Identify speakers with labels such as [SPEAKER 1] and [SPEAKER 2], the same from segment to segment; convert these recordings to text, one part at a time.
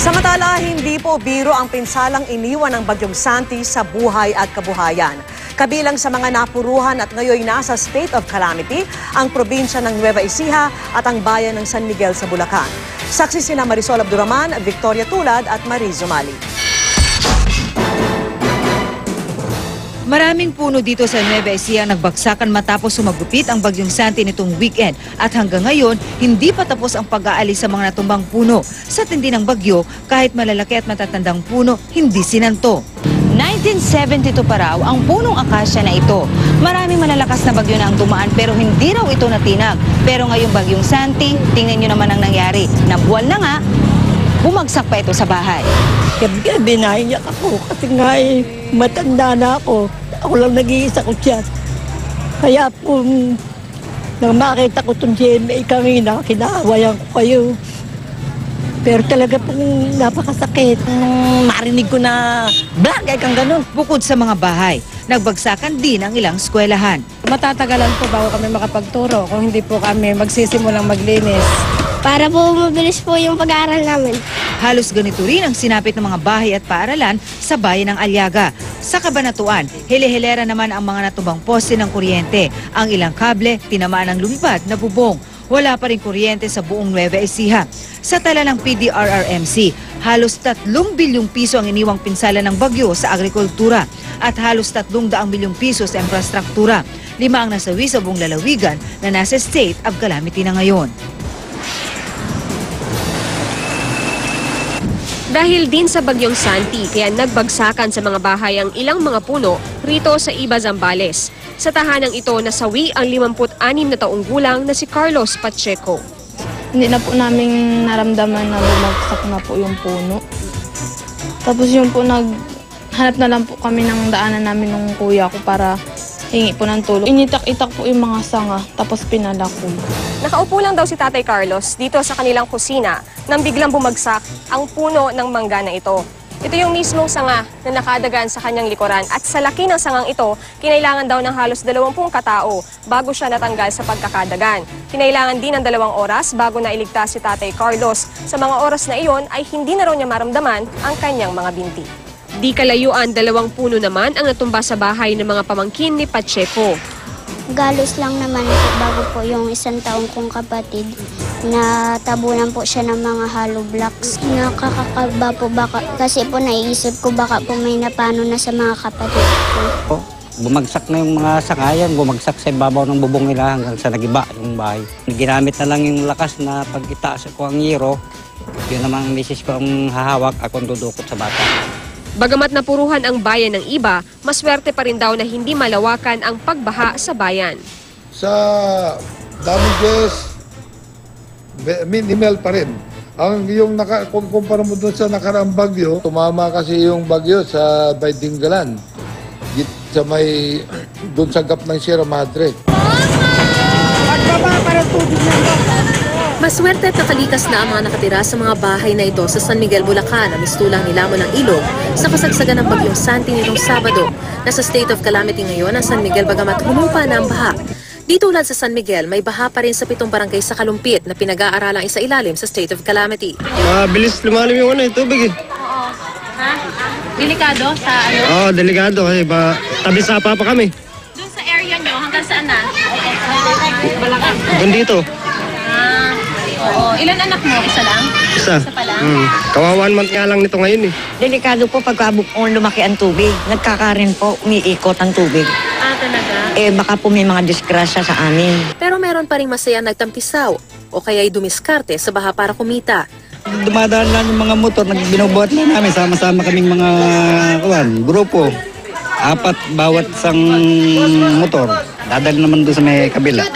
[SPEAKER 1] Samantala, hindi po biro ang pinsalang iniwan ng Bagyong Santi sa buhay at kabuhayan. Kabilang sa mga napuruhan at ngayon nasa state of calamity ang probinsya ng Nueva Ecija at ang bayan ng San Miguel sa Bulacan. Saksi sina Marisol Abduraman, Victoria Tulad at Marie Zumali.
[SPEAKER 2] Maraming puno dito sa Nueva Ecija ang nagbagsakan matapos sumagupit ang Bagyong Santi nitong weekend at hanggang ngayon hindi pa tapos ang pag-aalis sa mga natumbang puno. Sa tindi ng bagyo, kahit malalaki at matatandang puno, hindi sinanto. 1972 pa raw ang punong akasya na ito. Maraming malalakas na bagyo na ang dumaan pero hindi raw ito natinag. Pero ngayong Bagyong Santi, tingnan nyo naman ang nangyari. Nabuwal na nga, bumagsak pa ito sa bahay.
[SPEAKER 3] Gabi naiyak ako kasi nga matanda na ako. Ako lang nag-iisa ko siya. Kaya po, nang makita ko itong GMA kanina, kinaawayan ko kayo. Pero talaga pong napakasakit. Marinig ko na bagay kang ganun.
[SPEAKER 2] Bukod sa mga bahay, nagbagsakan din ang ilang eskwelahan.
[SPEAKER 4] Matatagalan po bago kami makapagturo kung hindi po kami magsisimulang maglinis.
[SPEAKER 5] Para po mabilis po yung pag-aaral namin.
[SPEAKER 2] Halos ganito rin ang sinapit ng mga bahay at paaralan sa bayan ng Aliaga. Sa Cabanatuan, hile-hilera naman ang mga natumbang poste ng kuryente. Ang ilang kable, tinamaan ng lumipad na bubong. Wala pa rin kuryente sa buong Nueva Ecija. Sa tala ng PDRRMC, halos 3 bilyong piso ang iniwang pinsala ng bagyo sa agrikultura at halos 300 milyong piso sa infrastruktura. 5 ang nasawi sa buong lalawigan na nasa state of calamity na ngayon.
[SPEAKER 6] Dahil din sa Bagyong Santi, kaya nagbagsakan sa mga bahay ang ilang mga puno rito sa Iba, Zambales. Sa tahanang ito, nasawi ang 56 na taong gulang na si Carlos Pacheco.
[SPEAKER 4] Hindi na po namin naramdaman na bumagsak na po yung puno. Tapos yung po naghanap na lang po kami ng daanan namin ng kuya ko para hingi po ng tulong. Initak-itak po yung mga sanga, tapos pinalako.
[SPEAKER 6] Nakaupo lang daw si Tatay Carlos dito sa kanilang kusina nang biglang bumagsak ang puno ng mangga na ito. Ito yung mismong sanga na nakadagan sa kanyang likuran at sa laki ng sangang ito, kinailangan daw ng halos 20 katao bago siya natanggal sa pagkakadagan. Kinailangan din ng 2 oras bago nailigtas si Tatay Carlos. Sa mga oras na iyon ay hindi na raw niya maramdaman ang kanyang mga binti. Di kalayuan, 2 puno naman ang natumba sa bahay ng mga pamangkin ni Pacheco.
[SPEAKER 5] Galos lang naman po bago po yung 1 taong kong kapatid na tabunan po siya ng mga hollow blocks. Nakakakaba po baka, kasi po naiisip ko baka po may napano na sa mga kapatid ko.
[SPEAKER 7] Bumagsak na yung mga sangayan, bumagsak sa ibabaw ng bubong nila hanggang sa nagiba yung bahay. Ginamit na lang yung lakas na pag itaas ko ang yero, yun naman ang misis ko ang hahawak, akong dudukot sa bata.
[SPEAKER 6] Bagamat napuruhan ang bayan ng Iba, maswerte pa rin daw na hindi malawakan ang pagbaha sa bayan.
[SPEAKER 8] Sa damages, minimal pa rin. Yung kumpara mo doon sa nakaraang bagyo, tumama kasi yung bagyo sa Baydingalan. Sa may, doon sa gap ng Sierra Madre.
[SPEAKER 6] Maswerte at nakalikas na ang mga nakatira sa mga bahay na ito sa San Miguel, Bulacan na mistulang nilamon ng ilog sa kasagsagan ng Bagyong Santi nitong Sabado. Nasa state of calamity ngayon ang San Miguel bagamat humupa na ang baha. Dito ulan sa San Miguel, may baha pa rin sa 7 barangay sa Kalumpit na pinag-aaralang isa ilalim sa state of calamity.
[SPEAKER 9] Mabilis lumalim yung tubig eh.
[SPEAKER 6] Oo. Ha? Delikado sa ano?
[SPEAKER 9] Oo, delikado kasi tabi sapa pa kami.
[SPEAKER 6] Doon sa area nyo, hanggang saan na? Balacan.
[SPEAKER 9] Doon dito.
[SPEAKER 6] Oo. Ilan anak mo? Isa lang?
[SPEAKER 9] Isa.
[SPEAKER 6] Isa pa lang?
[SPEAKER 9] Kawa 1 month nga lang nito ngayon eh.
[SPEAKER 3] Delikado po pagkabukong lumaki ang tubig. Nagkakarin po, umiikot ang tubig.
[SPEAKER 6] Ah, talaga?
[SPEAKER 3] Baka po may mga disgrasya sa amin.
[SPEAKER 6] Pero meron pa rin masaya nagtampisaw o kaya'y dumiskarte sa baha para kumita.
[SPEAKER 7] Dumadaan lang yung mga motor, binubuhat na namin, sama-sama kaming mga grupo. 4 bawat isang motor. Dadali naman doon sa may kabila.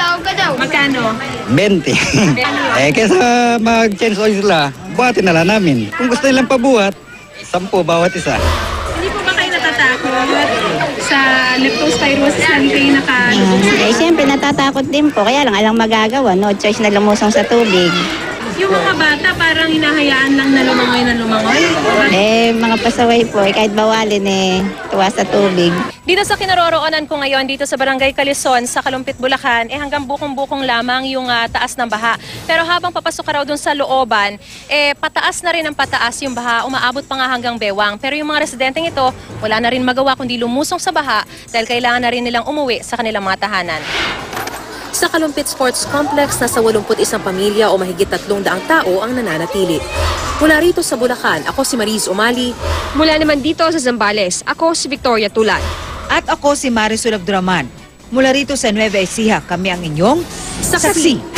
[SPEAKER 6] Magkano?
[SPEAKER 7] 20. Kaysa mag-change oil sila, buhatin na lang namin. Kung gusto nilang pabuhat, 10 bawat isa.
[SPEAKER 6] Hindi po ba kayo natatakot sa leptospirosis na kayo nakalubog?
[SPEAKER 5] Siyempre natatakot din po, kaya lang alang magagawa, no choice na lumusong sa tubig.
[SPEAKER 6] Yung mga bata parang hinahayaan lang na lumangoy na lumangoy?
[SPEAKER 5] Mga pasaway po, kahit bawalin tuwa sa tubig.
[SPEAKER 6] Dito sa kinaroroonan ko ngayon, dito sa Barangay Calison, sa Kalumpit, Bulacan, hanggang bukong-bukong lamang yung taas ng baha. Pero habang papasok ka raw dun sa looban, pataas na rin ang pataas yung baha, umaabot pa nga hanggang bewang. Pero yung mga residenteng ito, wala na rin magawa kundi lumusong sa baha dahil kailangan na rin nilang umuwi sa kanilang mga tahanan. Sa Kalumpit Sports Complex, nasa 81 pamilya o mahigit 300 tao ang nananatili. Mula rito sa Bulacan, ako si Mariz Umali. Mula naman dito sa Zambales, ako si Victoria Tulad.
[SPEAKER 2] At ako si Marisol Abduraman. Mula rito sa Nueva Ecija, kami ang inyong saksi.